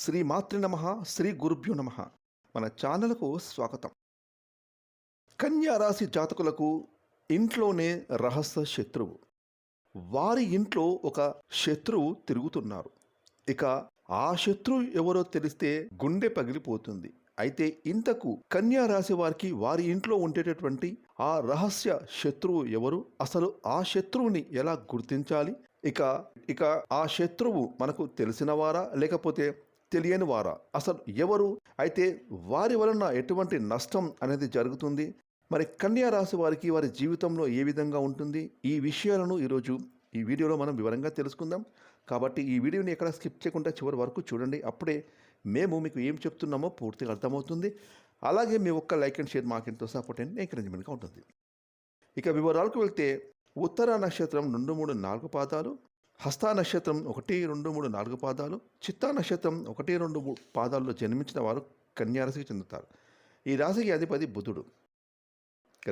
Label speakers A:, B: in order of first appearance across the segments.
A: శ్రీ మాతృ నమ శ్రీ గురుభ్యో నమ. మన ఛానల్కు స్వాగతం. కన్యా రాశి జాతకులకు ఇంట్లోనే రహస్య శత్రువు. వారి ఇంట్లో ఒక శత్రువు తిరుగుతున్నారు. ఇక ఆ శత్రువు ఎవరో తెలిస్తే గుండె పగిలిపోతుంది. అయితే ఇంతకు కన్యా రాశి వారికి వారి ఇంట్లో ఉండేటటువంటి ఆ రహస్య శత్రువు ఎవరు, అసలు ఆ శత్రువుని ఎలా గుర్తించాలి, ఇక ఇక ఆ శత్రువు మనకు తెలిసిన వారా లేకపోతే తెలియని వారా, అసలు ఎవరు, అయితే వారి వలన ఎటువంటి నష్టం అనేది జరుగుతుంది, మరి కన్యా రాశి వారికి వారి జీవితంలో ఏ విధంగా ఉంటుంది, ఈ విషయాలను ఈరోజు ఈ వీడియోలో మనం వివరంగా తెలుసుకుందాం. కాబట్టి ఈ వీడియోని ఎక్కడ స్కిప్ చేయకుండా చివరి వరకు చూడండి. అప్పుడే మేము మీకు ఏం చెప్తున్నామో పూర్తిగా అర్థమవుతుంది. అలాగే మీ ఒక్క లైక్ అండ్ షేర్ మాకెంతో సపోర్ట్ అండ్ ఎంకరేజ్మెంట్గా ఉంటుంది. ఇక వివరాలకు వెళ్తే ఉత్తర నక్షత్రం 2, 3, 4 పాదాలు, హస్త నక్షత్రం 1, 2, 3, 4 పాదాలు, చిత్తా నక్షత్రం 1, 2, 3 పాదాల్లో జన్మించిన వారు కన్యారాశికి చెందుతారు. ఈ రాశికి అధిపతి బుధుడు.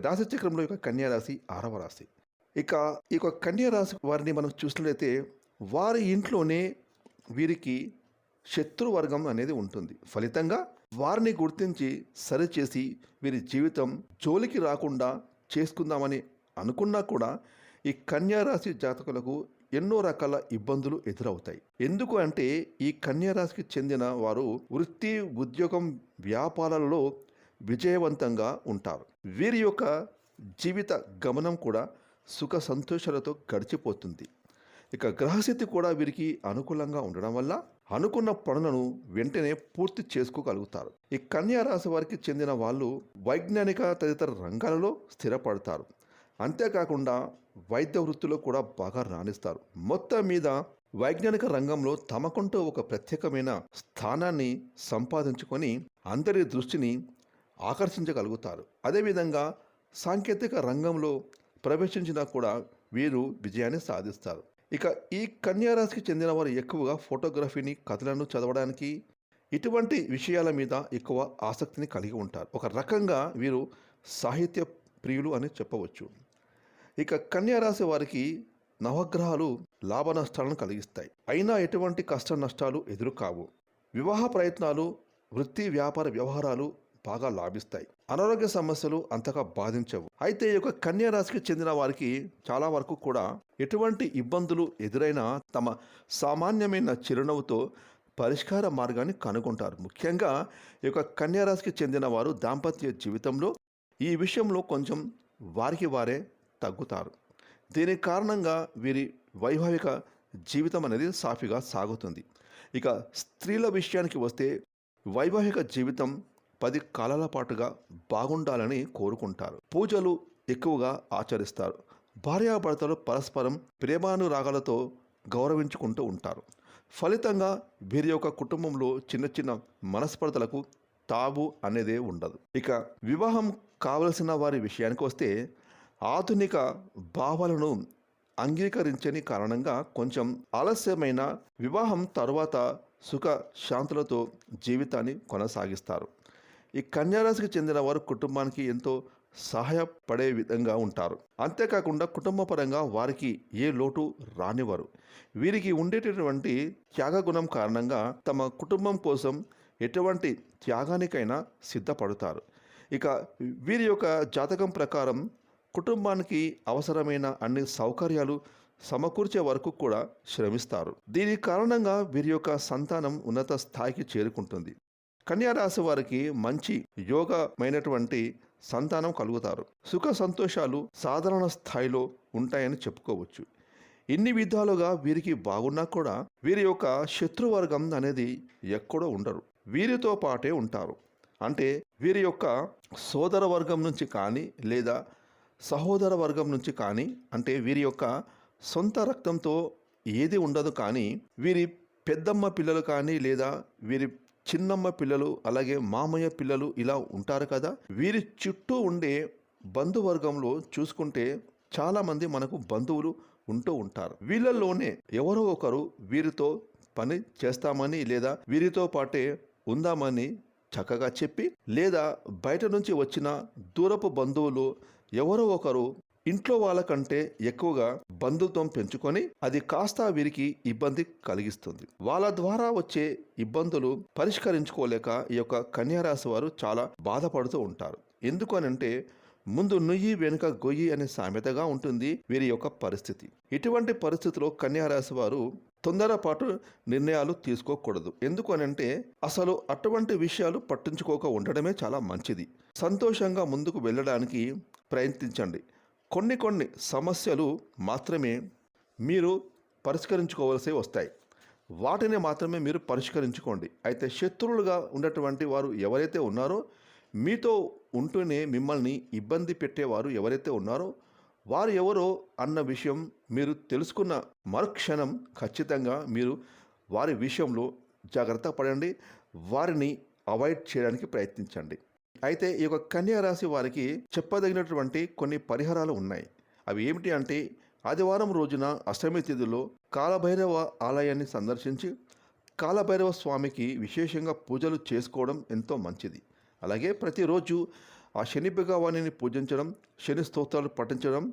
A: రాశి చక్రంలో ఇక కన్యారాశి 6వ రాశి. ఇక ఈ యొక్క కన్యారాశి వారిని మనం చూసినట్లయితే వారి ఇంట్లోనే వీరికి శత్రువర్గం అనేది ఉంటుంది. ఫలితంగా వారిని గుర్తించి సరిచేసి వీరి జీవితం జోలికి రాకుండా చేసుకుందామని అనుకున్నా కూడా ఈ కన్యారాశి జాతకులకు ఎన్నో రకాల ఇబ్బందులు ఎదురవుతాయి. ఎందుకు అంటే ఈ కన్యారాశికి చెందిన వారు వృత్తి, ఉద్యోగం, వ్యాపారాలలో విజయవంతంగా ఉంటారు. వీరి యొక్క జీవిత గమనం కూడా సుఖ సంతోషాలతో గడిచిపోతుంది. ఇక గ్రహస్థితి కూడా వీరికి అనుకూలంగా ఉండడం వల్ల అనుకున్న పనులను వెంటనే పూర్తి చేసుకోగలుగుతారు. ఈ కన్యా రాశి వారికి చెందిన వాళ్ళు వైజ్ఞానిక తదితర రంగాలలో స్థిరపడతారు. అంతేకాకుండా వైద్య వృత్తిలో కూడా బాగా రాణిస్తారు. మొత్తం మీద వైజ్ఞానిక రంగంలో తమకంటూ ఒక ప్రత్యేకమైన స్థానాన్ని సంపాదించుకొని అందరి దృష్టిని ఆకర్షించగలుగుతారు. అదేవిధంగా సాంకేతిక రంగంలో ప్రవేశించినా కూడా వీరు విజయాన్ని సాధిస్తారు. ఇక ఈ కన్యారాశికి చెందిన వారు ఎక్కువగా ఫోటోగ్రఫీని, కథలను చదవడానికి, ఇటువంటి విషయాల మీద ఎక్కువ ఆసక్తిని కలిగి ఉంటారు. ఒక రకంగా వీరు సాహిత్య ప్రియులు అని చెప్పవచ్చు. ఇక కన్యారాశి వారికి నవగ్రహాలు లాభ నష్టాలను కలిగిస్తాయి. అయినా ఎటువంటి కష్ట నష్టాలు ఎదురు కావు. వివాహ ప్రయత్నాలు, వృత్తి, వ్యాపార వ్యవహారాలు బాగా లాభిస్తాయి. అనారోగ్య సమస్యలు అంతగా బాధించవు. అయితే ఈ యొక్క కన్యా రాశికి చెందిన వారికి చాలా వరకు కూడా ఎటువంటి ఇబ్బందులు ఎదురైనా తమ సామాన్యమైన చిరునవ్వుతో పరిష్కార మార్గాన్ని కనుగొంటారు. ముఖ్యంగా ఈ యొక్క కన్యా రాశికి చెందిన వారు దాంపత్య జీవితంలో ఈ విషయంలో కొంచెం వారికి వారే తగ్గుతారు. దీని కారణంగా వీరి వైవాహిక జీవితం అనేది సాఫీగా సాగుతుంది. ఇక స్త్రీల విషయానికి వస్తే వైవాహిక జీవితం 10 కాలాల పాటుగా బాగుండాలని కోరుకుంటారు. పూజలు ఎక్కువగా ఆచరిస్తారు. భార్యాభర్తలు పరస్పరం ప్రేమానురాగాలతో గౌరవించుకుంటూ ఉంటారు. ఫలితంగా వీరి యొక్క కుటుంబంలో చిన్న చిన్న మనస్పర్ధలకు తావు అనేదే ఉండదు. ఇక వివాహం కావలసిన వారి విషయానికి వస్తే ఆధునిక భావాలను అంగీకరించని కారణంగా కొంచెం ఆలస్యమైన వివాహం తరువాత సుఖ శాంతులతో జీవితాన్ని కొనసాగిస్తారు. ఈ కన్యారాశికి చెందిన వారు కుటుంబానికి ఎంతో సహాయపడే విధంగా ఉంటారు. అంతేకాకుండా కుటుంబపరంగా వారికి ఏ లోటు రానివారు. వీరికి ఉండేటటువంటి త్యాగగుణం కారణంగా తమ కుటుంబం కోసం ఎటువంటి త్యాగానికైనా సిద్ధపడతారు. ఇక వీరి యొక్క జాతకం ప్రకారం కుటుంబానికి అవసరమైన అన్ని సౌకర్యాలు సమకూర్చే వరకు కూడా శ్రమిస్తారు. దీని కారణంగా వీరి యొక్క సంతానం ఉన్నత స్థాయికి చేరుకుంటుంది. కన్యా రాశి వారికి మంచి యోగమైనటువంటి సంతానం కలుగుతారు. సుఖ సంతోషాలు సాధారణ స్థాయిలో ఉంటాయని చెప్పుకోవచ్చు. ఇన్ని విధాలుగా వీరికి బాగున్నా కూడా వీరి యొక్క శత్రువర్గం అనేది ఎక్కడో ఉండరు, వీరితో పాటే ఉంటారు. అంటే వీరి యొక్క సోదర వర్గం నుంచి కానీ లేదా సహోదర వర్గం నుంచి కానీ, అంటే వీరి యొక్క సొంత రక్తంతో ఏది ఉండదు, కానీ వీరి పెద్దమ్మ పిల్లలు కానీ లేదా వీరి చిన్నమ్మ పిల్లలు, అలాగే మామయ్య పిల్లలు ఇలా ఉంటారు కదా. వీరి చుట్టూ ఉండే బంధువర్గంలో చూసుకుంటే చాలామంది మనకు బంధువులు ఉంటూ ఉంటారు. వీళ్ళల్లోనే ఎవరో ఒకరు వీరితో పని చేస్తామని లేదా వీరితో పాటే ఉందామని చక్కగా చెప్పి, లేదా బయట నుంచి వచ్చిన దూరపు బంధువులు ఎవరో ఒకరు ఇంట్లో వాళ్ళకంటే ఎక్కువగా బంధుత్వం పెంచుకొని అది కాస్త వీరికి ఇబ్బంది కలిగిస్తుంది. వాళ్ళ ద్వారా వచ్చే ఇబ్బందులు పరిష్కరించుకోలేక ఈ యొక్క కన్యారాశి వారు చాలా బాధపడుతూ ఉంటారు. ఎందుకు అనంటే ముందు నుయ్యి వెనుక గొయ్యి అనే సామెతగా ఉంటుంది వీరి యొక్క పరిస్థితి. ఇటువంటి పరిస్థితిలో కన్యారాశి వారు తొందరపాటు నిర్ణయాలు తీసుకోకూడదు. ఎందుకు అనంటే అసలు అటువంటి విషయాలు పట్టించుకోక ఉండడమే చాలా మంచిది. సంతోషంగా ముందుకు వెళ్ళడానికి ప్రయత్నించండి. కొన్ని సమస్యలు మాత్రమే మీరు పరిష్కరించుకోవాల్సి వస్తాయి. వాటిని మాత్రమే మీరు పరిష్కరించుకోండి. అయితే శత్రువులుగా ఉన్నటువంటి వారు ఎవరైతే ఉన్నారో, మీతో ఉంటూనే మిమ్మల్ని ఇబ్బంది పెట్టేవారు ఎవరైతే ఉన్నారో వారు ఎవరో అన్న విషయం మీరు తెలుసుకున్న మరుక్షణం ఖచ్చితంగా మీరు వారి విషయంలో జాగ్రత్త పడండి. వారిని అవాయిడ్ చేయడానికి ప్రయత్నించండి. అయితే ఈ యొక్క కన్యా రాశి వారికి చెప్పదగినటువంటి కొన్ని పరిహారాలు ఉన్నాయి. అవి ఏమిటి అంటే ఆదివారం రోజున అష్టమి తిథిలో కాలభైరవ ఆలయాన్ని సందర్శించి కాలభైరవ స్వామికి విశేషంగా పూజలు చేసుకోవడం ఎంతో మంచిది. అలాగే ప్రతిరోజు ఆ శని భగవానుని పూజించడం, శని స్తోత్రాలు పఠించడం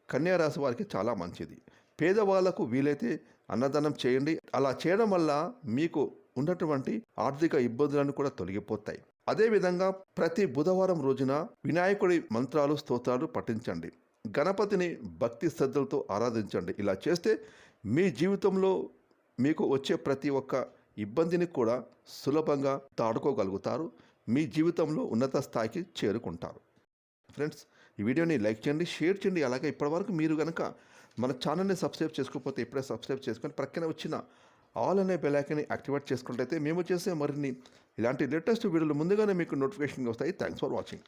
A: కన్యా రాశి వారికి చాలా మంచిది. పేదవాళ్లకు వీలైతే అన్నదానం చేయండి. అలా చేయడం వల్ల మీకు ఉన్నటువంటి ఆర్థిక ఇబ్బందులను కూడా తొలగిపోతాయి. అదేవిధంగా ప్రతి బుధవారం రోజున వినాయకుడి మంత్రాలు స్తోత్రాలు పఠించండి. గణపతిని భక్తి శ్రద్ధలతో ఆరాధించండి. ఇలా చేస్తే మీ జీవితంలో మీకు వచ్చే ప్రతి ఒక్క ఇబ్బందిని కూడా సులభంగా దాటుకోగలుగుతారు. మీ జీవితంలో ఉన్నత స్థాయికి చేరుకుంటారు. ఫ్రెండ్స్, ఈ వీడియోని లైక్ చేయండి, షేర్ చేయండి. అలాగే ఇప్పటివరకు మీరు కనుక మన ఛానల్ని సబ్స్క్రైబ్ చేసుకోకపోతే ఇప్పుడే సబ్స్క్రైబ్ చేసుకొని ప్రక్కన వచ్చిన ఆల్ అనే బెల్ ఐకాన్ని యాక్టివేట్ చేసుకున్నట్లయితే మేము చేసే మరిన్ని ఇలాంటి లేటెస్ట్ వీడియోలు ముందుగానే మీకు నోటిఫికేషన్ వస్తాయి. Thanks for watching.